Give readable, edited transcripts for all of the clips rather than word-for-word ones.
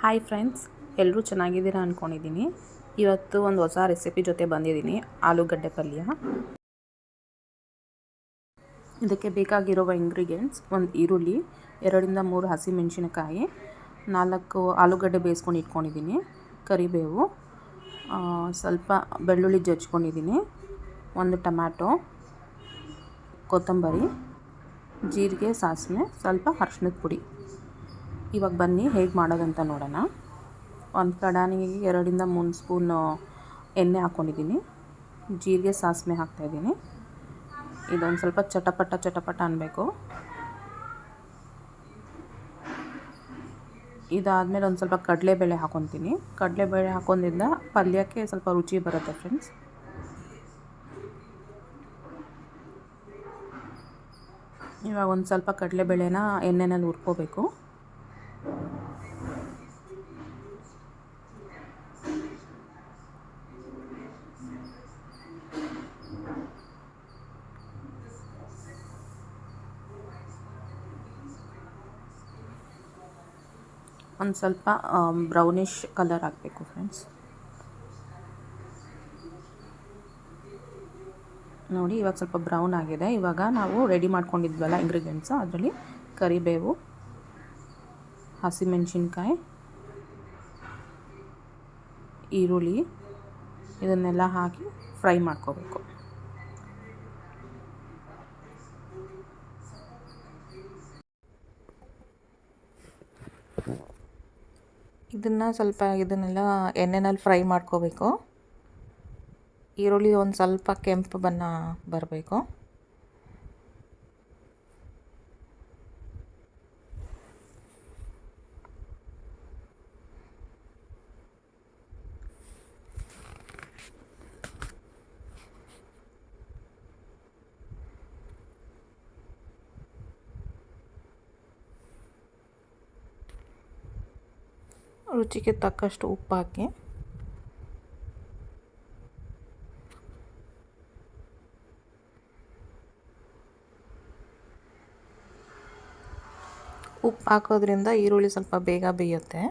Hi friends, ಎಲ್ಲರೂ ಚೆನ್ನಾಗಿದ್ದೀರಾ ಅಂದ್ಕೊಂಡಿದ್ದೀನಿ. ಇವತ್ತು ಒಂದು ಹೊಸ ರೆಸಿಪಿ ಜೊತೆ ಬಂದಿದ್ದೀನಿ, ಆಲೂಗಡ್ಡೆ ಪಲ್ಯ. ಇದಕ್ಕೆ ಬೇಕಾಗಿರುವ ಇಂಗ್ರೀಡಿಯೆಂಟ್ಸ್: ಒಂದು ಈರುಳ್ಳಿ, 2-3 ಹಸಿಮೆಣಸಿನಕಾಯಿ, 4 ಆಲೂಗಡ್ಡೆ ಬೇಯಿಸ್ಕೊಂಡು ಇಟ್ಕೊಂಡಿದ್ದೀನಿ, ಕರಿಬೇವು, ಸ್ವಲ್ಪ ಬೆಳ್ಳುಳ್ಳಿ ಜಜ್ಕೊಂಡಿದ್ದೀನಿ, 1 ಟೊಮ್ಯಾಟೊ, ಕೊತ್ತಂಬರಿ, ಜೀರಿಗೆ, ಸಾಸಿವೆ, ಸ್ವಲ್ಪ ಅರಿಶಿಣದ ಪುಡಿ. ಇವಾಗ ಬನ್ನಿ ಹೇಗೆ ಮಾಡೋದಂತ ನೋಡೋಣ. ಒಂದು ಕಡಾಯಿಗೆ 2-3 ಸ್ಪೂನ್ ಎಣ್ಣೆ ಹಾಕ್ಕೊಂಡಿದ್ದೀನಿ, ಜೀರಿಗೆ ಸಾಸಿವೆ ಹಾಕ್ತಾಯಿದ್ದೀನಿ. ಇದೊಂದು ಸ್ವಲ್ಪ ಚಟಪಟ ಅನ್ನಬೇಕು. ಇದಾದಮೇಲೆ ಒಂದು ಸ್ವಲ್ಪ ಕಡಲೆಬೇಳೆ ಹಾಕ್ಕೊತೀನಿ. ಕಡಲೆಬೇಳೆ ಹಾಕೋದ್ರಿಂದ ಪಲ್ಯಕ್ಕೆ ಸ್ವಲ್ಪ ರುಚಿ ಬರುತ್ತೆ ಫ್ರೆಂಡ್ಸ್. ಇವಾಗ ಒಂದು ಸ್ವಲ್ಪ ಕಡಲೆಬೇಳೆನ ಎಣ್ಣೆನಲ್ಲಿ ಹುರ್ಕೋಬೇಕು. ಒಂದು ಸ್ವಲ್ಪ ಬ್ರೌನಿಷ್ ಕಲರ್ ಹಾಕಬೇಕು ಫ್ರೆಂಡ್ಸ್. ನೋಡಿ, ಇವಾಗ ಸ್ವಲ್ಪ ಬ್ರೌನ್ ಆಗಿದೆ. ಇವಾಗ ನಾವು ರೆಡಿ ಮಾಡ್ಕೊಂಡಿದ್ವಲ್ಲ ಇಂಗ್ರೀಡಿಯೆಂಟ್ಸು, ಅದರಲ್ಲಿ ಕರಿಬೇವು, ಹಸಿಮೆಣಸಿನ್ಕಾಯಿ, ಈರುಳ್ಳಿ ಇದನ್ನೆಲ್ಲ ಹಾಕಿ ಫ್ರೈ ಮಾಡ್ಕೋಬೇಕು. ಇದನ್ನೆಲ್ಲ ಎಣ್ಣೆನಲ್ಲಿ ಫ್ರೈ ಮಾಡ್ಕೋಬೇಕು. ಈರುಳ್ಳಿ ಒಂದು ಸ್ವಲ್ಪ ಕೆಂಪು ಬಣ್ಣ ಬರಬೇಕು. ರುಚಿಗೆ ತಕ್ಕಷ್ಟು ಉಪ್ಪು ಹಾಕಿ ಉಪ್ಪು ಹಾಕೋದ್ರಿಂದ ಈರುಳ್ಳಿ ಸ್ವಲ್ಪ ಬೇಗ ಬೇಯುತ್ತೆ.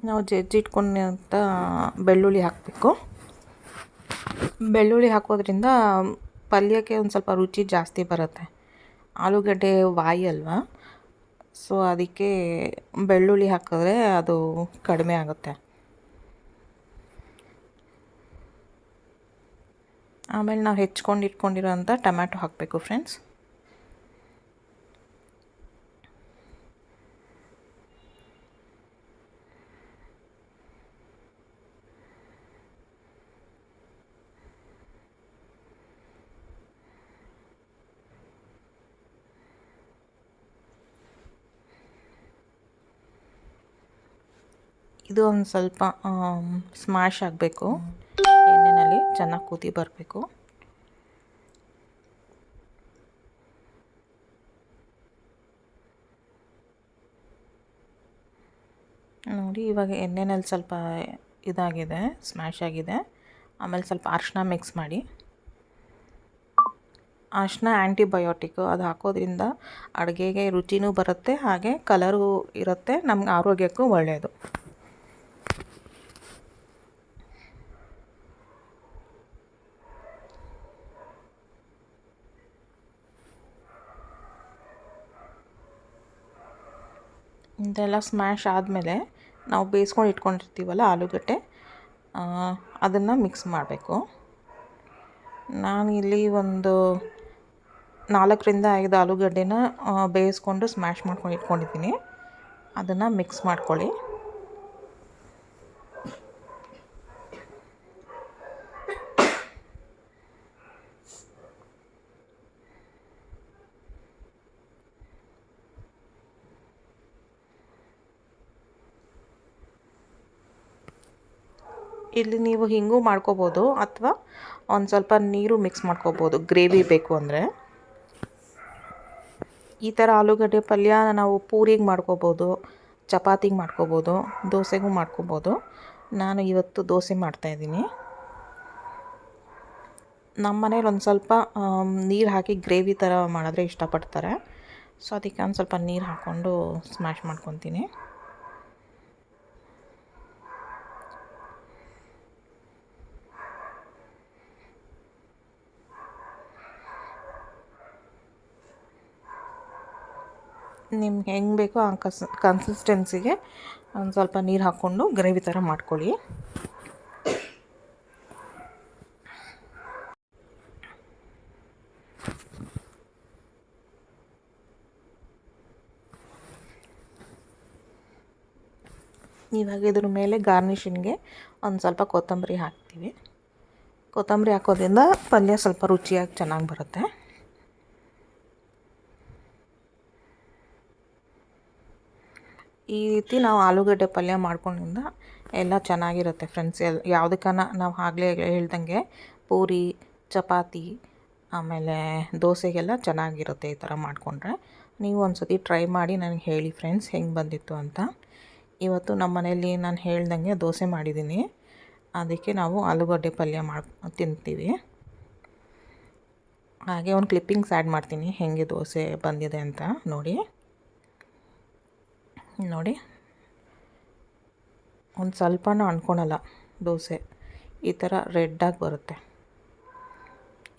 ನಾವು ಜಜ್ಜಿಟ್ಕೊಂಡಂಥ ಬೆಳ್ಳುಳ್ಳಿ ಹಾಕಬೇಕು. ಬೆಳ್ಳುಳ್ಳಿ ಹಾಕೋದ್ರಿಂದ ಪಲ್ಯಕ್ಕೆ ಒಂದು ಸ್ವಲ್ಪ ರುಚಿ ಜಾಸ್ತಿ ಬರುತ್ತೆ. ಆಲೂಗಡ್ಡೆ ವಾಯಿ ಅಲ್ವಾ, ಸೊ ಅದಕ್ಕೆ ಬೆಳ್ಳುಳ್ಳಿ ಹಾಕಿದ್ರೆ ಅದು ಕಡಿಮೆ ಆಗುತ್ತೆ. ಆಮೇಲೆ ನಾವು ಇಟ್ಕೊಂಡಿರೋಂಥ ಟೊಮ್ಯಾಟೊ ಹಾಕಬೇಕು ಫ್ರೆಂಡ್ಸ್. ಇದು ಒಂದು ಸ್ವಲ್ಪ ಸ್ಮ್ಯಾಶ್ ಆಗಬೇಕು. ಎಣ್ಣೆಯಲ್ಲಿ ಚೆನ್ನಾಗಿ ಕುದಿ ಬರಬೇಕು. ನೋಡಿ, ಇವಾಗ ಎಣ್ಣೆಯಲ್ಲಿ ಸ್ವಲ್ಪ ಇದಾಗಿದೆ, ಸ್ಮ್ಯಾಶ್ ಆಗಿದೆ. ಆಮೇಲೆ ಸ್ವಲ್ಪ ಅರಿಶಿನ ಮಿಕ್ಸ್ ಮಾಡಿ. ಅರಿಶಿನ ಆ್ಯಂಟಿಬಯೋಟಿಕ್ಕು, ಅದು ಹಾಕೋದ್ರಿಂದ ಅಡುಗೆಗೆ ರುಚಿನೂ ಬರುತ್ತೆ, ಹಾಗೆ ಕಲರು ಇರುತ್ತೆ, ನಮ್ಗೆ ಆರೋಗ್ಯಕ್ಕೂ ಒಳ್ಳೆಯದು. ಇದೆಲ್ಲ ಸ್ಮ್ಯಾಶ್ ಆದಮೇಲೆ ನಾವು ಬೇಯಿಸ್ಕೊಂಡು ಇಟ್ಕೊಂಡಿರ್ತೀವಲ್ಲ ಆಲೂಗಡ್ಡೆ, ಅದನ್ನು ಮಿಕ್ಸ್ ಮಾಡಬೇಕು. ನಾನಿಲ್ಲಿ ಒಂದು 4-5 ಆಲೂಗಡ್ಡೆನ ಬೇಯಿಸ್ಕೊಂಡು ಸ್ಮ್ಯಾಶ್ ಮಾಡ್ಕೊಂಡು ಇಟ್ಕೊಂಡಿದ್ದೀನಿ. ಅದನ್ನು ಮಿಕ್ಸ್ ಮಾಡ್ಕೊಳ್ಳಿ. ಇಲ್ಲಿ ನೀವು ಹಿಂಗೂ ಮಾಡ್ಕೋಬೋದು, ಅಥವಾ ಒಂದು ಸ್ವಲ್ಪ ನೀರು ಮಿಕ್ಸ್ ಮಾಡ್ಕೋಬೋದು ಗ್ರೇವಿ ಬೇಕು ಅಂದರೆ. ಈ ಥರ ಆಲೂಗಡ್ಡೆ ಪಲ್ಯ ನಾವು ಪೂರಿಗೆ ಮಾಡ್ಕೋಬೋದು, ಚಪಾತಿಗೆ ಮಾಡ್ಕೋಬೋದು, ದೋಸೆಗೂ ಮಾಡ್ಕೋಬೋದು. ನಾನು ಇವತ್ತು ದೋಸೆ ಮಾಡ್ತಾಯಿದ್ದೀನಿ. ನಮ್ಮ ಮನೇಲಿ ಒಂದು ಸ್ವಲ್ಪ ನೀರು ಹಾಕಿ ಗ್ರೇವಿ ಥರ ಮಾಡಿದ್ರೆ ಇಷ್ಟಪಡ್ತಾರೆ. ಸೊ ಅದಕ್ಕೆ ಒಂದು ಸ್ವಲ್ಪ ನೀರು ಹಾಕ್ಕೊಂಡು ಸ್ಮ್ಯಾಶ್ ಮಾಡ್ಕೊತೀನಿ. ನಿಮ್ಗೆ ಹೆಂಗೆ ಬೇಕೋ ಆ ಕನ್ಸಿಸ್ಟೆನ್ಸಿಗೆ ಒಂದು ಸ್ವಲ್ಪ ನೀರು ಹಾಕ್ಕೊಂಡು ಗ್ರೇವಿ ಥರ ಮಾಡ್ಕೊಳ್ಳಿ. ಇವಾಗ ಇದ್ರ ಮೇಲೆ ಗಾರ್ನಿಷಿಂಗ್ಗೆ ಒಂದು ಸ್ವಲ್ಪ ಕೊತ್ತಂಬರಿ ಹಾಕ್ತೀವಿ. ಕೊತ್ತಂಬರಿ ಹಾಕೋದ್ರಿಂದ ಪಲ್ಯ ಸ್ವಲ್ಪ ರುಚಿಯಾಗಿ ಚೆನ್ನಾಗಿ ಬರುತ್ತೆ. ಈ ರೀತಿ ನಾವು ಆಲೂಗಡ್ಡೆ ಪಲ್ಯ ಮಾಡ್ಕೊಂಡಿಂದ ಎಲ್ಲ ಚೆನ್ನಾಗಿರುತ್ತೆ ಫ್ರೆಂಡ್ಸ್. ಯಾವುದಕ್ಕನ ನಾವು ಆಗಲೇ ಹೇಳ್ದಂಗೆ ಪೂರಿ, ಚಪಾತಿ, ಆಮೇಲೆ ದೋಸೆಗೆಲ್ಲ ಚೆನ್ನಾಗಿರುತ್ತೆ ಈ ಥರ ಮಾಡಿಕೊಂಡ್ರೆ. ನೀವು ಒಂದು ಸತಿ ಟ್ರೈ ಮಾಡಿ ನನಗೆ ಹೇಳಿ ಫ್ರೆಂಡ್ಸ್ ಹೆಂಗೆ ಬಂದಿತ್ತು ಅಂತ. ಇವತ್ತು ನಮ್ಮ ಮನೆಯಲ್ಲಿ ನಾನು ಹೇಳ್ದಂಗೆ ದೋಸೆ ಮಾಡಿದ್ದೀನಿ, ಅದಕ್ಕೆ ನಾವು ಆಲೂಗಡ್ಡೆ ಪಲ್ಯ ತಿಂತೀವಿ. ಹಾಗೆ ಒಂದು ಕ್ಲಿಪ್ಪಿಂಗ್ಸ್ ಆ್ಯಡ್ ಮಾಡ್ತೀನಿ ಹೇಗೆ ದೋಸೆ ಬಂದಿದೆ ಅಂತ ನೋಡಿ. ಒಂದು ಸ್ವಲ್ಪನೂ ಅಂಟ್ಕೊಳಲ್ಲ ದೋಸೆ, ಈ ಥರ ರೆಡ್ಡಾಗಿ ಬರುತ್ತೆ.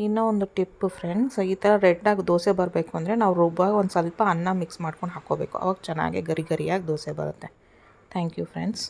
ಇನ್ನೂ ಒಂದು ಟಿಪ್ಪು ಫ್ರೆಂಡ್ಸ್, ಈ ಥರ ರೆಡ್ಡಾಗಿ ದೋಸೆ ಬರಬೇಕು ಅಂದರೆ ನಾವು ರುಬ್ಬಾಗ ಒಂದು ಸ್ವಲ್ಪ ಅನ್ನ ಮಿಕ್ಸ್ ಮಾಡ್ಕೊಂಡು ಹಾಕ್ಕೋಬೇಕು. ಅವಾಗ ಚೆನ್ನಾಗಿ ಗರಿ ಗರಿಯಾಗಿ ದೋಸೆ ಬರುತ್ತೆ. Thank you friends.